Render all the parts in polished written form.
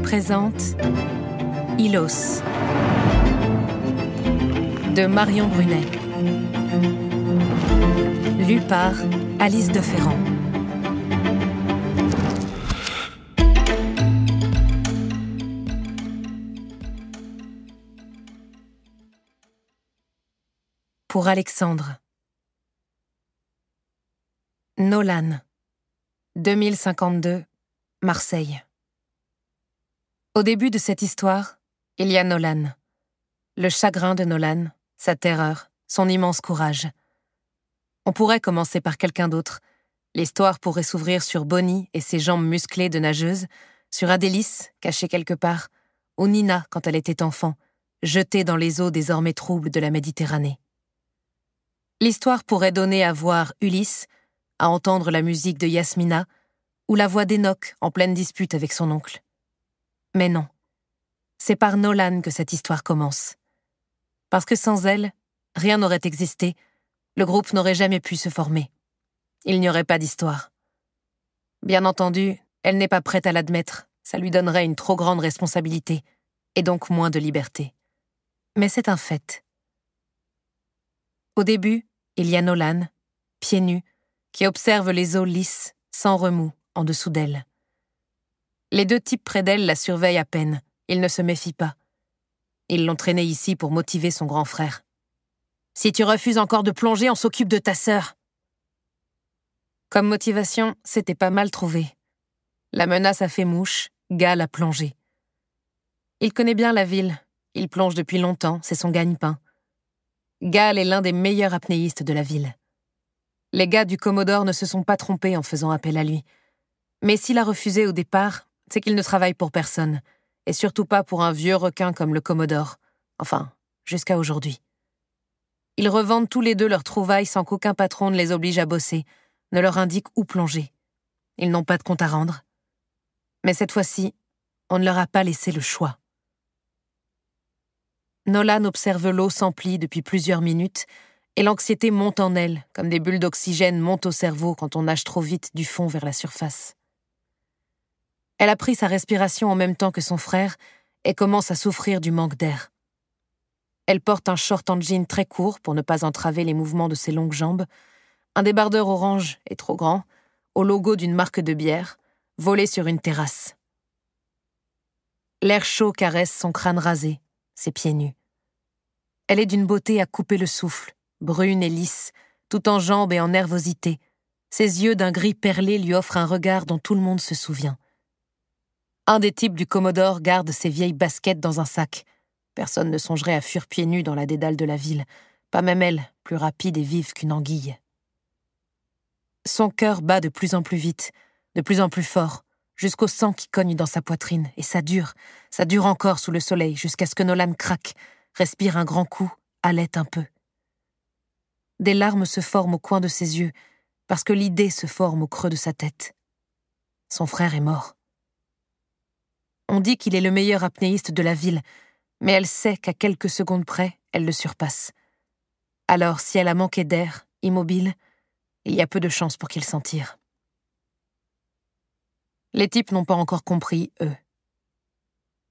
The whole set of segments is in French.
présente Ilos de Marion Brunet. Lu par Alice de Ferrand. Pour Alexandre. Nolan, 2052, Marseille. Au début de cette histoire, il y a Nolan. Le chagrin de Nolan, sa terreur, son immense courage. On pourrait commencer par quelqu'un d'autre. L'histoire pourrait s'ouvrir sur Bonnie et ses jambes musclées de nageuse, sur Adélis, cachée quelque part, ou Nina quand elle était enfant, jetée dans les eaux désormais troubles de la Méditerranée. L'histoire pourrait donner à voir Ulysse, à entendre la musique de Yasmina, ou la voix d'Enoch en pleine dispute avec son oncle. Mais non, c'est par Nolan que cette histoire commence. Parce que sans elle, rien n'aurait existé, le groupe n'aurait jamais pu se former. Il n'y aurait pas d'histoire. Bien entendu, elle n'est pas prête à l'admettre, ça lui donnerait une trop grande responsabilité, et donc moins de liberté. Mais c'est un fait. Au début, il y a Nolan, pieds nus, qui observe les eaux lisses, sans remous, en dessous d'elle. Les deux types près d'elle la surveillent à peine, ils ne se méfient pas. Ils l'ont traînée ici pour motiver son grand frère. « Si tu refuses encore de plonger, on s'occupe de ta sœur !» Comme motivation, c'était pas mal trouvé. La menace a fait mouche, Gal a plongé. Il connaît bien la ville, il plonge depuis longtemps, c'est son gagne-pain. Gal est l'un des meilleurs apnéistes de la ville. Les gars du Commodore ne se sont pas trompés en faisant appel à lui. Mais s'il a refusé au départ, c'est qu'il ne travaille pour personne, et surtout pas pour un vieux requin comme le Commodore. Enfin, jusqu'à aujourd'hui. Ils revendent tous les deux leurs trouvailles sans qu'aucun patron ne les oblige à bosser, ne leur indique où plonger. Ils n'ont pas de compte à rendre. Mais cette fois-ci, on ne leur a pas laissé le choix. Nolan observe l'eau s'emplit depuis plusieurs minutes, et l'anxiété monte en elle, comme des bulles d'oxygène montent au cerveau quand on nage trop vite du fond vers la surface. Elle a pris sa respiration en même temps que son frère et commence à souffrir du manque d'air. Elle porte un short en jean très court pour ne pas entraver les mouvements de ses longues jambes, un débardeur orange et trop grand, au logo d'une marque de bière, volé sur une terrasse. L'air chaud caresse son crâne rasé, ses pieds nus. Elle est d'une beauté à couper le souffle, brune et lisse, tout en jambes et en nervosité. Ses yeux d'un gris perlé lui offrent un regard dont tout le monde se souvient. Un des types du Commodore garde ses vieilles baskets dans un sac. Personne ne songerait à fuir pieds nus dans la dédale de la ville, pas même elle, plus rapide et vive qu'une anguille. Son cœur bat de plus en plus vite, de plus en plus fort, jusqu'au sang qui cogne dans sa poitrine, et ça dure encore sous le soleil, jusqu'à ce que Nolan craque, respire un grand coup, halète un peu. Des larmes se forment au coin de ses yeux, parce que l'idée se forme au creux de sa tête. Son frère est mort. On dit qu'il est le meilleur apnéiste de la ville, mais elle sait qu'à quelques secondes près, elle le surpasse. Alors, si elle a manqué d'air, immobile, il y a peu de chances pour qu'il s'en tire. Les types n'ont pas encore compris, eux.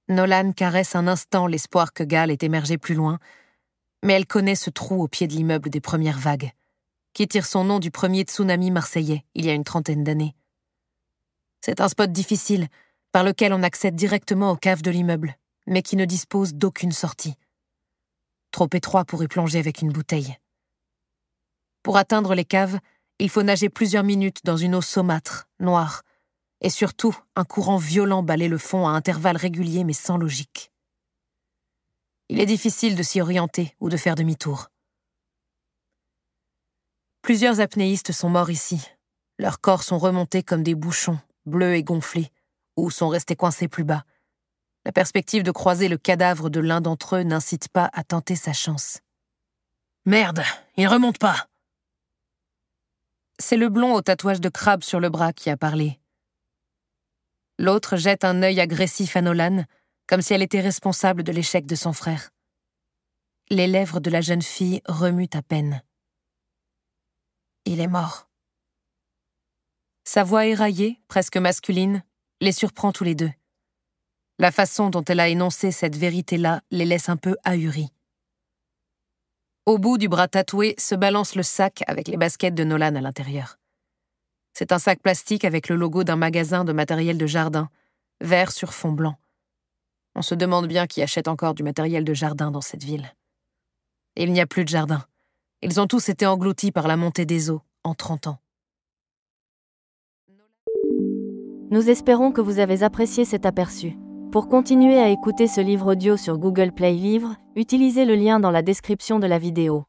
Nolan caresse un instant l'espoir que Gal ait émergé plus loin, mais elle connaît ce trou au pied de l'immeuble des premières vagues, qui tire son nom du premier tsunami marseillais, il y a une trentaine d'années. C'est un spot difficile, par lequel on accède directement aux caves de l'immeuble, mais qui ne dispose d'aucune sortie. Trop étroit pour y plonger avec une bouteille. Pour atteindre les caves, il faut nager plusieurs minutes dans une eau saumâtre, noire, et surtout, un courant violent balaie le fond à intervalles réguliers mais sans logique. Il est difficile de s'y orienter ou de faire demi-tour. Plusieurs apnéistes sont morts ici. Leurs corps sont remontés comme des bouchons, bleus et gonflés, ou sont restés coincés plus bas. La perspective de croiser le cadavre de l'un d'entre eux n'incite pas à tenter sa chance. « Merde, il remonte pas !» C'est le blond au tatouage de crabe sur le bras qui a parlé. L'autre jette un œil agressif à Nolan, comme si elle était responsable de l'échec de son frère. Les lèvres de la jeune fille remuent à peine. Il est mort. Sa voix éraillée, presque masculine, les surprend tous les deux. La façon dont elle a énoncé cette vérité-là les laisse un peu ahuris. Au bout du bras tatoué se balance le sac avec les baskets de Nolan à l'intérieur. C'est un sac plastique avec le logo d'un magasin de matériel de jardin, vert sur fond blanc. On se demande bien qui achète encore du matériel de jardin dans cette ville. Et il n'y a plus de jardin. Ils ont tous été engloutis par la montée des eaux en 30 ans. Nous espérons que vous avez apprécié cet aperçu. Pour continuer à écouter ce livre audio sur Google Play Livres, utilisez le lien dans la description de la vidéo.